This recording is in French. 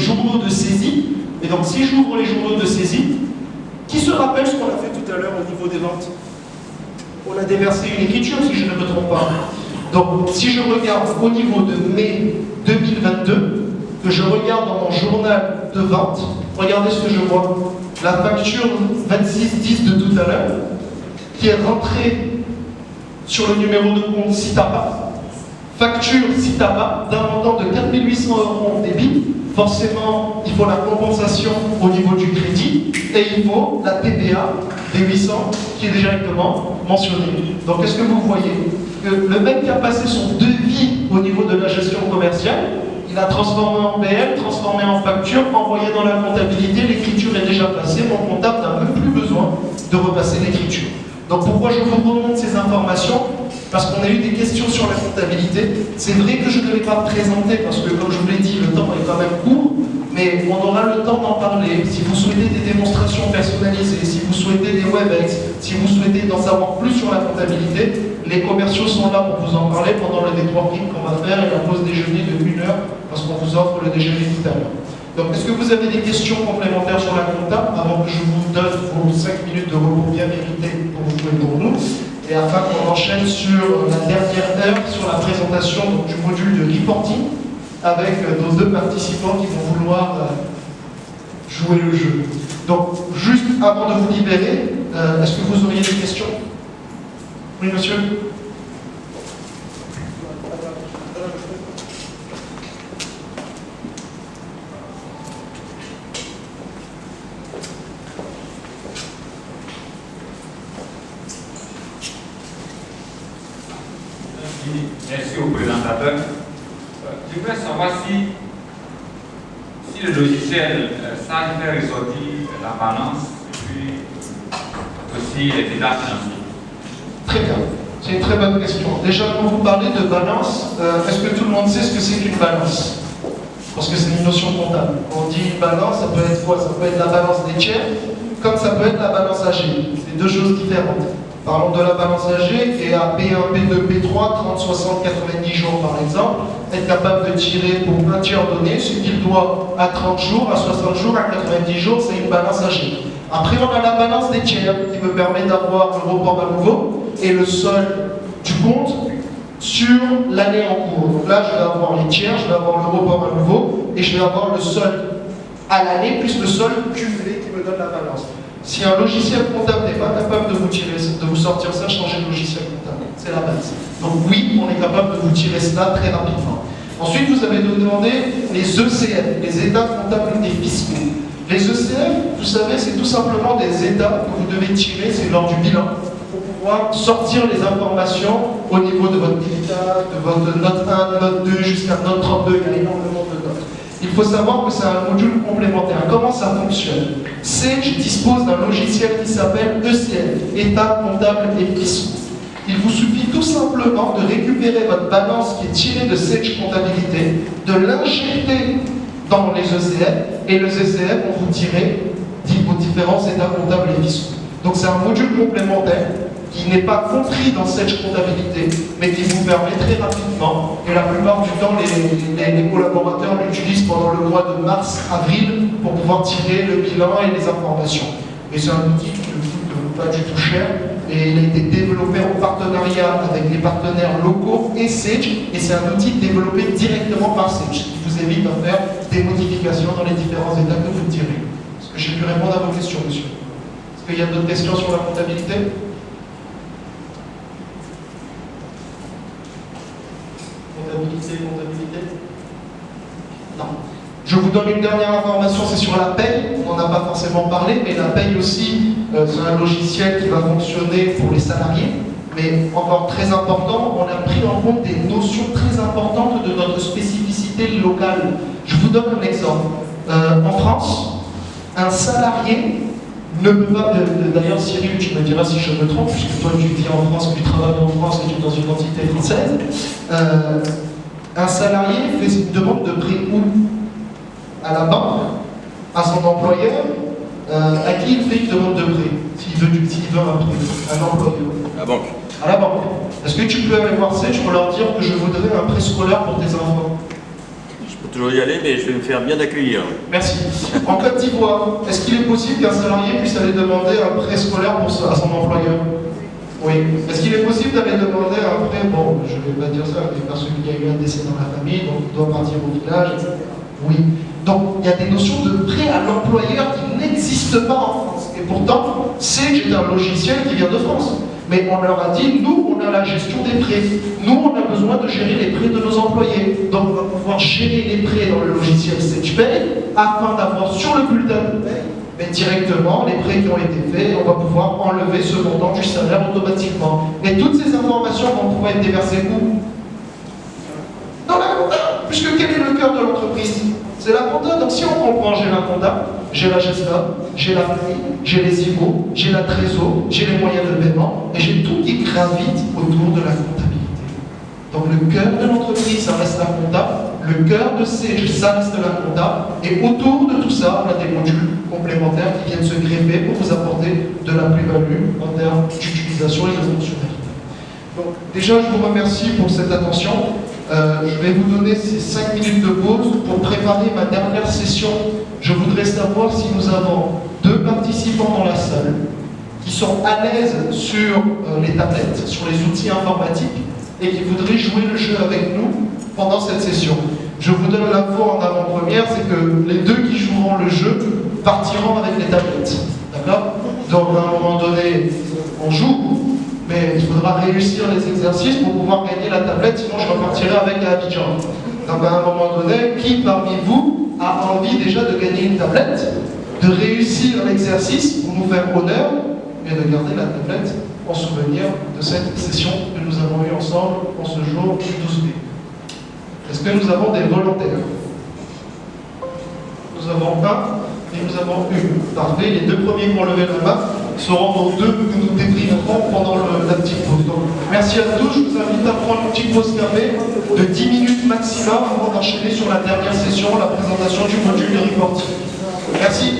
journaux de saisie. Et donc, si j'ouvre les journaux de saisie, qui se rappelle ce qu'on a fait tout à l'heure au niveau des ventes? On a déversé une écriture, si je ne me trompe pas. Donc, si je regarde au niveau de mai 2022, que je regarde dans mon journal de vente, regardez ce que je vois. La facture 2610 de tout à l'heure, qui est rentrée sur le numéro de compte Citapa, facture Citapa d'un montant de 4 800 € en débit. Forcément, il faut la compensation au niveau du crédit et il faut la TVA des 800 qui est directement mentionnée. Donc, est-ce que vous voyez que le mec qui a passé son devis au niveau de la gestion commerciale, il a transformé en PL, transformé en facture, envoyé dans la comptabilité, l'écriture est déjà passée, mon comptable n'a même plus besoin de repasser l'écriture. Donc pourquoi je vous remonte ces informations? Parce qu'on a eu des questions sur la comptabilité. C'est vrai que je ne vais pas présenter, parce que comme je vous l'ai dit, le temps est quand même court, mais on aura le temps d'en parler. Si vous souhaitez des démonstrations personnalisées, si vous souhaitez des WebEx, si vous souhaitez d'en savoir plus sur la comptabilité, les commerciaux sont là pour vous en parler pendant le networking qu'on va faire et la pause déjeuner de 1 heure, parce qu'on vous offre le déjeuner tout à l'heure. Donc, est-ce que vous avez des questions complémentaires sur la compta avant que je vous donne vos 5 minutes de repos bien mérités pour vous jouer pour nous, et afin qu'on enchaîne sur la dernière heure sur la présentation donc, du module de reporting avec nos 2 participants qui vont vouloir jouer le jeu. Donc, juste avant de vous libérer, est-ce que vous auriez des questions? Oui, monsieur? Merci au présentateur. Je voudrais savoir si le logiciel ça fait ressortir la balance et puis aussi les états financiers. Très bien, c'est une très bonne question. Déjà, quand vous parlez de balance, est-ce que tout le monde sait ce que c'est qu'une balance? Parce que c'est une notion comptable. Quand on dit une balance, ça peut être quoi? Ça peut être la balance des tiers, comme ça peut être la balance AG. C'est 2 choses différentes. Parlons de la balance AG et à P1, P2, P3, 30, 60, 90 jours par exemple, être capable de tirer pour un tiers donné ce qu'il doit à 30 jours, à 60 jours, à 90 jours, c'est une balance AG. Après, on a la balance des tiers qui me permet d'avoir le report à nouveau et le solde du compte sur l'année en cours. Donc là, je vais avoir les tiers, je vais avoir le report à nouveau et je vais avoir le solde à l'année plus le solde cumulé qui me donne la balance. Si un logiciel comptable n'est pas capable de vous sortir ça, changez de logiciel comptable. C'est la base. Donc oui, on est capable de vous tirer cela très rapidement. Ensuite, vous avez demandé les ECF, les états comptables et fiscaux. Les ECF, vous savez, c'est tout simplement des états que vous devez tirer, c'est lors du bilan, pour pouvoir sortir les informations au niveau de votre dictat, de votre note 1, note 2, jusqu'à note 32, il y a énormément de notes. Il faut savoir que c'est un module complémentaire. Comment ça fonctionne? Sage dispose d'un logiciel qui s'appelle ECF, État comptable et fiscaux. Il vous suffit tout simplement de récupérer votre balance qui est tirée de Sage Comptabilité, de l'injecter dans les ECF, et les ECF vont vous tirer vos différents états comptables et fiscaux. Donc c'est un module complémentaire qui n'est pas compris dans Sage Comptabilité, mais qui vous permet très rapidement, et la plupart du temps, les collaborateurs l'utilisent pendant le mois de mars, avril, pour pouvoir tirer le bilan et les informations. Et c'est un outil qui ne coûte pas du tout cher, et il a été développé en partenariat avec les partenaires locaux et Sage, et c'est un outil développé directement par Sage, qui vous évite de faire des modifications dans les différents états que vous tirez. Est-ce que j'ai pu répondre à vos questions, monsieur? Est-ce qu'il y a d'autres questions sur la comptabilité? Comptabilité? Non. Je vous donne une dernière information, c'est sur la paye. On n'en a pas forcément parlé, mais la paye aussi, c'est un logiciel qui va fonctionner pour les salariés. Mais encore très important, on a pris en compte des notions très importantes de notre spécificité locale. Je vous donne un exemple. En France, un salarié ne peut pas, d'ailleurs Cyril, tu me diras si je me trompe, puisque toi tu vis en France, tu travailles en France et tu es dans une entité française, un salarié fait une demande de prêt où? À la banque, à son employeur, à qui il fait une demande de prêt? S'il veut un prêt, un employeur. À la banque. À la banque. Est-ce que tu peux aller voir Sage pour leur dire que je voudrais un prêt scolaire pour tes enfants? Je peux toujours y aller, mais je vais me faire bien accueillir. Merci. En Côte d'Ivoire, est-ce qu'il est possible qu'un salarié puisse aller demander un prêt scolaire à son employeur? Oui. Est-ce qu'il est possible d'aller demander un prêt? Bon, je ne vais pas dire ça, mais parce qu'il y a eu un décès dans la famille, donc il doit partir au village. Oui. Donc, il y a des notions de prêt à l'employeur qui n'existent pas en France. Et pourtant, c'est un logiciel qui vient de France. Mais on leur a dit, nous, on a la gestion des prêts. Nous, on a besoin de gérer les prêts de nos employés. Donc, on va pouvoir gérer les prêts dans le logiciel SagePay afin d'avoir sur le bulletin de paie, mais directement, les prêts qui ont été faits, on va pouvoir enlever ce montant du salaire automatiquement. Et toutes ces informations vont pouvoir être déversées où? Dans la compta. Puisque quel est le cœur de l'entreprise? C'est la compta. Donc si on comprend, j'ai la compta, j'ai la GESTA, j'ai la paie, j'ai les IMO, j'ai la trésor, j'ai les moyens de paiement, et j'ai tout qui gravite autour de la comptabilité. Donc le cœur de l'entreprise, ça reste la compta, le cœur de Sage, ça reste la compta, et autour de tout ça, on a des modules complémentaires qui viennent se greffer pour vous apporter de la plus-value en termes d'utilisation et de fonctionnalité. Donc déjà, je vous remercie pour cette attention. Je vais vous donner ces 5 minutes de pause pour préparer ma dernière session. Je voudrais savoir si nous avons 2 participants dans la salle qui sont à l'aise sur les tablettes, sur les outils informatiques et qui voudraient jouer le jeu avec nous pendant cette session. Je vous donne l'info en avant-première, c'est que les 2 qui joueront le jeu partiront avec les tablettes. D'accord? Donc à un moment donné, on joue. Mais il faudra réussir les exercices pour pouvoir gagner la tablette, sinon je repartirai avec à Abidjan. Donc à un moment donné, qui parmi vous a envie déjà de gagner une tablette, de réussir l'exercice pour nous faire honneur et de garder la tablette en souvenir de cette session que nous avons eue ensemble en ce jour du 12 mai? Est-ce que nous avons des volontaires? Nous avons un et nous avons une. Parfait, les 2 premiers qui ont levé la main seront nos 2 que nous débrieferons pendant la petite pause. Donc, merci à tous, je vous invite à prendre une petite pause café de 10 minutes maximum avant d'enchaîner sur la dernière session, la présentation du module de reporting. Merci.